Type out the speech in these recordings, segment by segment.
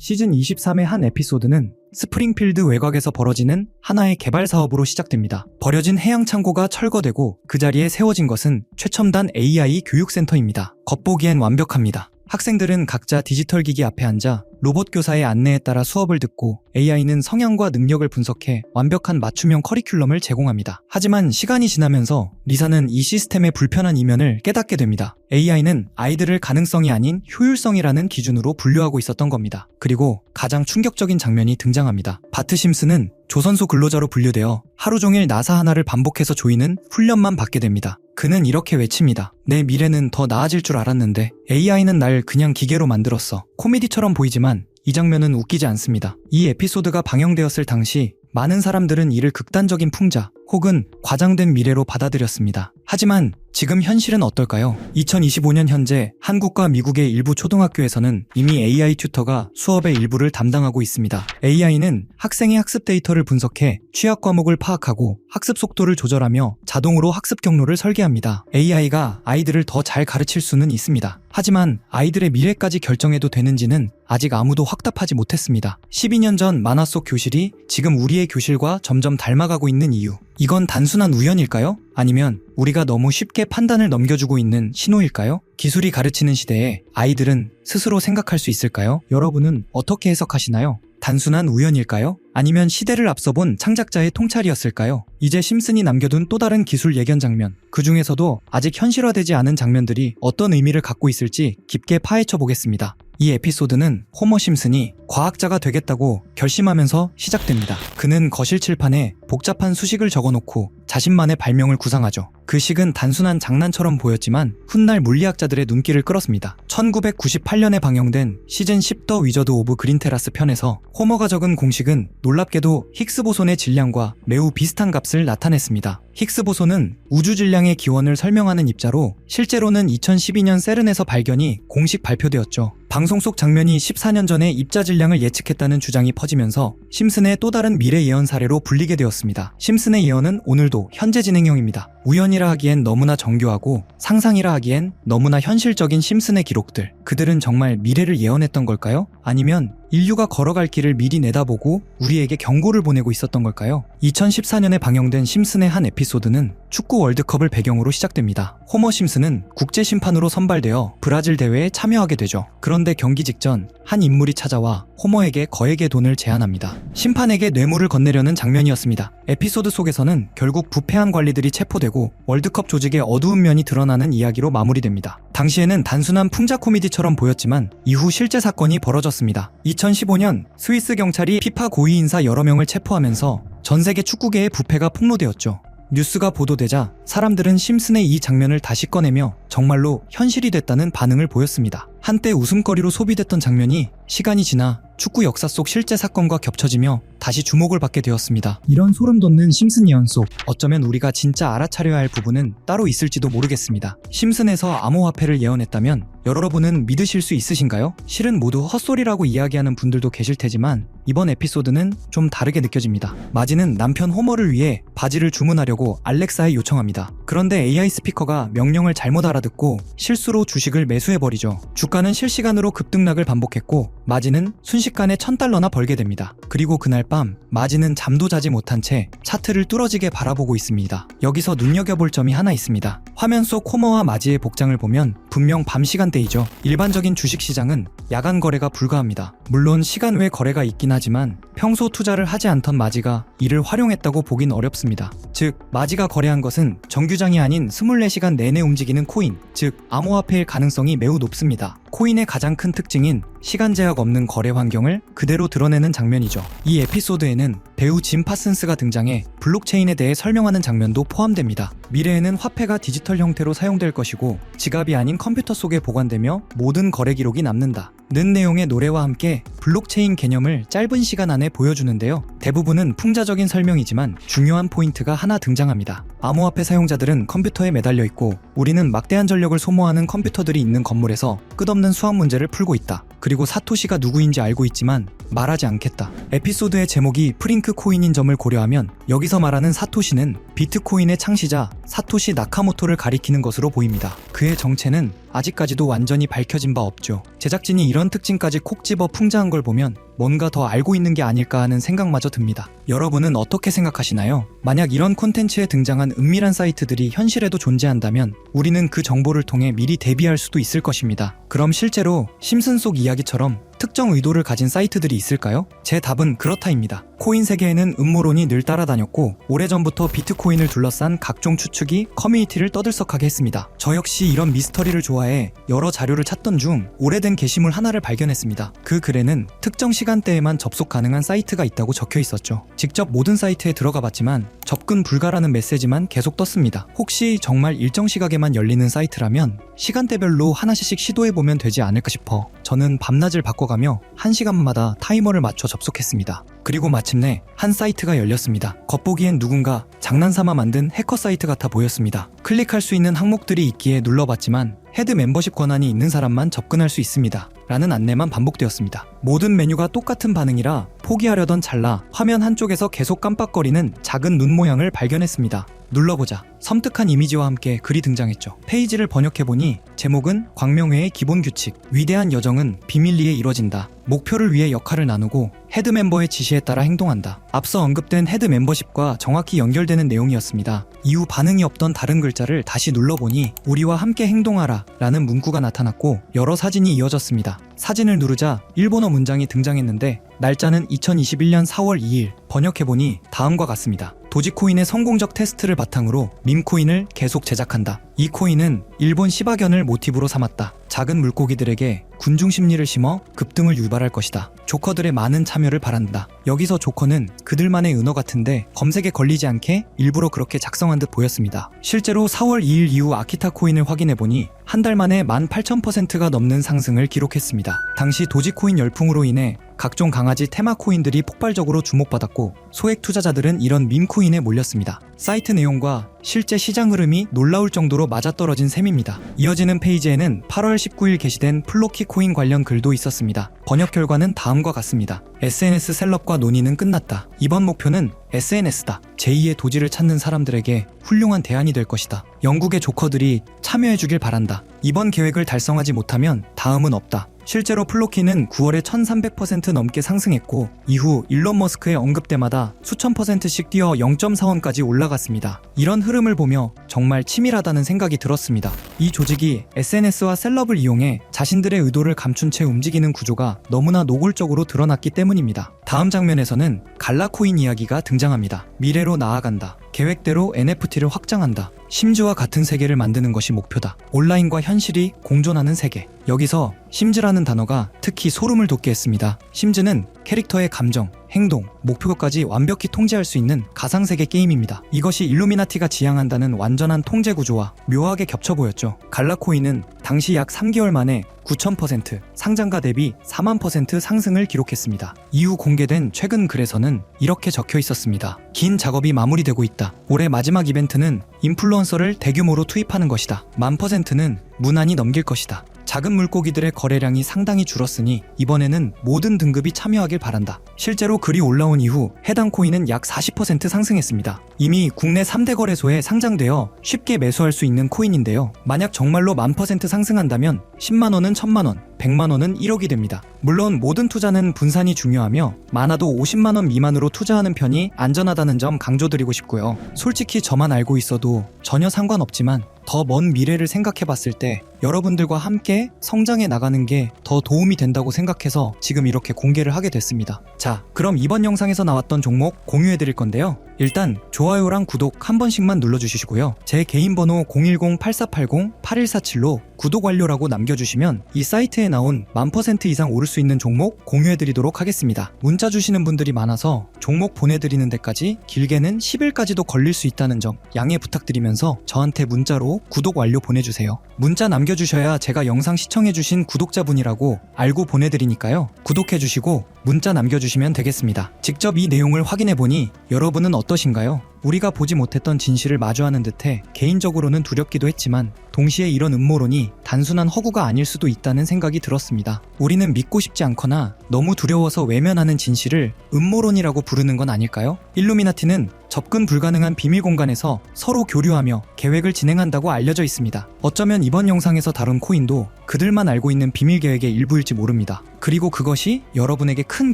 시즌 23의 한 에피소드는 스프링필드 외곽에서 벌어지는 하나의 개발 사업으로 시작됩니다. 버려진 해양 창고가 철거되고 그 자리에 세워진 것은 최첨단 AI 교육센터입니다. 겉보기엔 완벽합니다. 학생들은 각자 디지털 기기 앞에 앉아 로봇 교사의 안내에 따라 수업을 듣고 AI는 성향과 능력을 분석해 완벽한 맞춤형 커리큘럼을 제공합니다. 하지만 시간이 지나면서 리사는 이 시스템의 불편한 이면을 깨닫게 됩니다. AI는 아이들을 가능성이 아닌 효율성이라는 기준으로 분류하고 있었던 겁니다. 그리고 가장 충격적인 장면이 등장합니다. 바트 심슨은 조선소 근로자로 분류되어 하루 종일 나사 하나를 반복해서 조이는 훈련만 받게 됩니다. 그는 이렇게 외칩니다. 내 미래는 더 나아질 줄 알았는데 AI는 날 그냥 기계로 만들었어. 코미디처럼 보이지만 이 장면은 웃기지 않습니다. 이 에피소드가 방영되었을 당시 많은 사람들은 이를 극단적인 풍자 혹은 과장된 미래로 받아들였습니다. 하지만 지금 현실은 어떨까요? 2025년 현재 한국과 미국의 일부 초등학교에서는 이미 AI 튜터가 수업의 일부를 담당하고 있습니다. AI는 학생의 학습 데이터를 분석해 취약 과목을 파악하고 학습 속도를 조절하며 자동으로 학습 경로를 설계합니다. AI가 아이들을 더 잘 가르칠 수는 있습니다. 하지만 아이들의 미래까지 결정해도 되는지는 아직 아무도 확답하지 못했습니다. 12년 전 만화 속 교실이 지금 우리의 교실과 점점 닮아가고 있는 이유. 이건 단순한 우연일까요? 아니면 우리가 너무 쉽게 판단을 넘겨주고 있는 신호일까요? 기술이 가르치는 시대에 아이들은 스스로 생각할 수 있을까요? 여러분은 어떻게 해석하시나요? 단순한 우연일까요? 아니면 시대를 앞서본 창작자의 통찰이었을까요? 이제 심슨이 남겨둔 또 다른 기술 예견 장면, 그 중에서도 아직 현실화되지 않은 장면들이 어떤 의미를 갖고 있을지 깊게 파헤쳐 보겠습니다. 이 에피소드는 호머 심슨이 과학자가 되겠다고 결심하면서 시작됩니다. 그는 거실 칠판에 복잡한 수식을 적어놓고 자신만의 발명을 구상하죠. 그 식은 단순한 장난처럼 보였지만 훗날 물리학자들의 눈길을 끌었습니다. 1998년에 방영된 시즌 10 더 위저드 오브 그린테라스 편에서 호머가 적은 공식은 놀랍게도 히그스 보손의 질량과 매우 비슷한 값을 나타냈습니다. 히그스 보손은 우주 질량의 기원을 설명하는 입자로 실제로는 2012년 세른에서 발견이 공식 발표되었죠. 방송 속 장면이 14년 전에 입자 질량을 예측했다는 주장이 퍼지면서 심슨의 또 다른 미래 예언 사례로 불리게 되었습니다. 심슨의 예언은 오늘도 현재 진행형입니다. 우연이라 하기엔 너무나 정교하고 상상이라 하기엔 너무나 현실적인 심슨의 기록들. 그들은 정말 미래를 예언했던 걸까요? 아니면 인류가 걸어갈 길을 미리 내다보고 우리에게 경고를 보내고 있었던 걸까요? 2014년에 방영된 심슨의 한 에피소드는 축구 월드컵을 배경으로 시작됩니다. 호머 심슨은 국제심판으로 선발되어 브라질 대회에 참여하게 되죠. 그런데 경기 직전 한 인물이 찾아와 호머에게 거액의 돈을 제안합니다. 심판에게 뇌물을 건네려는 장면이었습니다. 에피소드 속에서는 결국 부패한 관리들이 체포되고 월드컵 조직의 어두운 면이 드러나는 이야기로 마무리됩니다. 당시에는 단순한 풍자 코미디처럼 보였지만 이후 실제 사건이 벌어졌습니다. 2015년 스위스 경찰이 피파 고위 인사 여러 명을 체포하면서 전 세계 축구계의 부패가 폭로되었죠. 뉴스가 보도되자 사람들은 심슨의 이 장면을 다시 꺼내며 정말로 현실이 됐다는 반응을 보였습니다. 한때 웃음거리로 소비됐던 장면이 시간이 지나 축구 역사 속 실제 사건과 겹쳐지며 다시 주목을 받게 되었습니다. 이런 소름 돋는 심슨 예언 속 어쩌면 우리가 진짜 알아차려야 할 부분은 따로 있을지도 모르겠습니다. 심슨에서 암호화폐를 예언했다면 여러분은 믿으실 수 있으신가요? 실은 모두 헛소리라고 이야기하는 분들도 계실 테지만 이번 에피소드는 좀 다르게 느껴집니다. 마지는 남편 호머를 위해 바지를 주문하려고 알렉사에 요청합니다. 그런데 AI 스피커가 명령을 잘못 알아듣고 실수로 주식을 매수해버리죠. 주가는 실시간으로 급등락을 반복했고 마지는 순식간에 $1,000나 벌게 됩니다. 그리고 그날 밤 마지는 잠도 자지 못한 채 차트를 뚫어지게 바라보고 있습니다. 여기서 눈여겨볼 점이 하나 있습니다. 화면 속 호머와 마지의 복장을 보면 분명 밤 시간대이죠. 일반적인 주식시장은 야간 거래가 불가합니다. 물론 시간 외 거래가 있긴 하지만 평소 투자를 하지 않던 마지가 이를 활용했다고 보긴 어렵습니다. 즉 마지가 거래한 것은 정규장이 아닌 24시간 내내 움직이는 코인, 즉 암호화폐일 가능성이 매우 높습니다. 코인의 가장 큰 특징인 시간 제약 없는 거래 환경을 그대로 드러내는 장면이죠. 이 에피소드에는 배우 짐 파슨스가 등장해 블록체인에 대해 설명하는 장면도 포함됩니다. 미래에는 화폐가 디지털 형태로 사용될 것이고 지갑이 아닌 컴퓨터 속에 보관되며 모든 거래 기록이 남는다 는 내용의 노래와 함께 블록체인 개념을 짧은 시간 안에 보여주는데요. 대부분은 풍자적인 설명이지만 중요한 포인트가 하나 등장합니다. 암호화폐 사용자들은 컴퓨터에 매달려 있고 우리는 막대한 전력을 소모하는 컴퓨터들이 있는 건물에서 끝없는 수학 문제를 풀고 있다. 그리고 사토시가 누구인지 알고 있지만 말하지 않겠다. 에피소드의 제목이 프링크 코인인 점을 고려하면 여기서 말하는 사토시는 비트코인의 창시자 사토시 나카모토를 가리키는 것으로 보입니다. 그의 정체는 아직까지도 완전히 밝혀진 바 없죠. 제작진이 이런 특징까지 콕 집어 풍자한 걸 보면 뭔가 더 알고 있는 게 아닐까 하는 생각마저 듭니다. 여러분은 어떻게 생각하시나요? 만약 이런 콘텐츠에 등장한 은밀한 사이트들이 현실에도 존재한다면 우리는 그 정보를 통해 미리 대비할 수도 있을 것입니다. 그럼 실제로 심슨 속 이야기처럼 특정 의도를 가진 사이트들이 있을까요? 제 답은 그렇다입니다. 코인 세계에는 음모론이 늘 따라다녔고 오래전부터 비트코인을 둘러싼 각종 추측이 커뮤니티를 떠들썩하게 했습니다. 저 역시 이런 미스터리를 좋아해 여러 자료를 찾던 중 오래된 게시물 하나를 발견했습니다. 그 글에는 특정 시간대에만 접속 가능한 사이트가 있다고 적혀 있었죠. 직접 모든 사이트에 들어가 봤지만 접근 불가라는 메시지만 계속 떴습니다. 혹시 정말 일정 시각에만 열리는 사이트라면 시간대별로 하나씩 시도해보면 되지 않을까 싶어 저는 밤낮을 바꿔가며 1시간마다 타이머를 맞춰 접속했습니다. 그리고 마침내 한 사이트가 열렸습니다. 겉보기엔 누군가 장난삼아 만든 해커 사이트 같아 보였습니다. 클릭할 수 있는 항목들이 있기에 눌러봤지만 헤드 멤버십 권한이 있는 사람만 접근할 수 있습니다. 라는 안내만 반복되었습니다. 모든 메뉴가 똑같은 반응이라 포기하려던 찰나 화면 한쪽에서 계속 깜빡거리는 작은 눈 모양을 발견했습니다. 눌러보자 섬뜩한 이미지와 함께 글이 등장했죠. 페이지를 번역해보니 제목은 광명회의 기본 규칙, 위대한 여정은 비밀리에 이뤄진다. 목표를 위해 역할을 나누고 헤드 멤버의 지시에 따라 행동한다. 앞서 언급된 헤드 멤버십과 정확히 연결되는 내용이었습니다. 이후 반응이 없던 다른 글자를 다시 눌러보니 우리와 함께 행동하라 라는 문구가 나타났고 여러 사진이 이어졌습니다. 사진을 누르자 일본어 문장이 등장했는데 날짜는 2021년 4월 2일, 번역해보니 다음과 같습니다. 도지코인의 성공적 테스트를 바탕으로 밈코인을 계속 제작한다. 이 코인은 일본 시바견을 모티브로 삼았다. 작은 물고기들에게 군중 심리를 심어 급등을 유발할 것이다. 조커들의 많은 참여를 바란다. 여기서 조커는 그들만의 은어 같은데 검색에 걸리지 않게 일부러 그렇게 작성한 듯 보였습니다. 실제로 4월 2일 이후 아키타 코인을 확인해보니 한 달 만에 18,000%가 넘는 상승을 기록했습니다. 당시 도지코인 열풍으로 인해 각종 강아지 테마 코인들이 폭발적으로 주목받았고 소액 투자자들은 이런 밈코인에 몰렸습니다. 사이트 내용과 실제 시장 흐름이 놀라울 정도로 맞아떨어진 셈입니다. 이어지는 페이지에는 8월 19일 게시된 플로키 코인 관련 글도 있었습니다. 번역 결과는 다음과 같습니다. SNS 셀럽과 논의는 끝났다. 이번 목표는 SNS다. 제2의 도지를 찾는 사람들에게 훌륭한 대안이 될 것이다. 영국의 조커들이 참여해주길 바란다. 이번 계획을 달성하지 못하면 다음은 없다. 실제로 플로키는 9월에 1300% 넘게 상승했고 이후 일론 머스크의 언급 때마다 수천 %씩 뛰어 0.4원까지 올라갔습니다. 이런 흐름을 보며 정말 치밀하다는 생각이 들었습니다. 이 조직이 SNS와 셀럽을 이용해 자신들의 의도를 감춘 채 움직이는 구조가 너무나 노골적으로 드러났기 때문입니다. 다음 장면에서는 갈라코인 이야기가 등장합니다. 미래로 나아간다. 계획대로 NFT를 확장한다. 심즈와 같은 세계를 만드는 것이 목표다. 온라인과 현실이 공존하는 세계. 여기서 심즈라는 단어가 특히 소름을 돋게 했습니다. 심즈는 캐릭터의 감정, 행동, 목표까지 완벽히 통제할 수 있는 가상세계 게임입니다. 이것이 일루미나티가 지향한다는 완전한 통제 구조와 묘하게 겹쳐 보였죠. 갈라코인은 당시 약 3개월 만에 9,000%, 상장가 대비 4만% 상승을 기록했습니다. 이후 공개된 최근 글에서는 이렇게 적혀 있었습니다. 긴 작업이 마무리되고 있다. 올해 마지막 이벤트는 인플루언서를 대규모로 투입하는 것이다. 1000%는 무난히 넘길 것이다. 작은 물고기들의 거래량이 상당히 줄었으니 이번에는 모든 등급이 참여하길 바란다. 실제로 글이 올라온 이후 해당 코인은 약 40% 상승했습니다. 이미 국내 3대 거래소에 상장되어 쉽게 매수할 수 있는 코인인데요. 만약 정말로 1000% 상승한다면 10만원은 1000만원, 100만원은 1억이 됩니다. 물론 모든 투자는 분산이 중요하며 많아도 50만원 미만으로 투자하는 편이 안전하다는 점 강조드리고 싶고요. 솔직히 저만 알고 있어도 전혀 상관없지만 더 먼 미래를 생각해 봤을 때 여러분들과 함께 성장해 나가는 게 더 도움이 된다고 생각해서 지금 이렇게 공개를 하게 됐습니다. 자, 그럼 이번 영상에서 나왔던 종목 공유해 드릴 건데요. 일단 좋아요랑 구독 한 번씩만 눌러주시고요. 제 개인 번호 010-8480-8147로 구독 완료라고 남겨주시면 이 사이트에 나온 1000% 이상 오를 수 있는 종목 공유해드리도록 하겠습니다. 문자 주시는 분들이 많아서 종목 보내드리는 데까지 길게는 10일까지도 걸릴 수 있다는 점 양해 부탁드리면서 저한테 문자로 구독 완료 보내주세요. 문자 남겨주셔야 제가 영상 시청해주신 구독자분이라고 알고 보내드리니까요. 구독해주시고 문자 남겨주시면 되겠습니다. 직접 이 내용을 확인해보니 여러분은 어떠신가요? 우리가 보지 못했던 진실을 마주하는 듯해 개인적으로는 두렵기도 했지만 동시에 이런 음모론이 단순한 허구가 아닐 수도 있다는 생각이 들었습니다. 우리는 믿고 싶지 않거나 너무 두려워서 외면하는 진실을 음모론이라고 부르는 건 아닐까요? 일루미나티는 접근 불가능한 비밀 공간에서 서로 교류하며 계획을 진행한다고 알려져 있습니다. 어쩌면 이번 영상에서 다룬 코인도 그들만 알고 있는 비밀 계획의 일부일지 모릅니다. 그리고 그것이 여러분에게 큰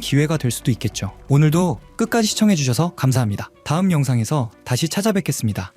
기회가 될 수도 있겠죠. 오늘도 끝까지 시청해주셔서 감사합니다. 다음 영상에서 다시 찾아뵙겠습니다.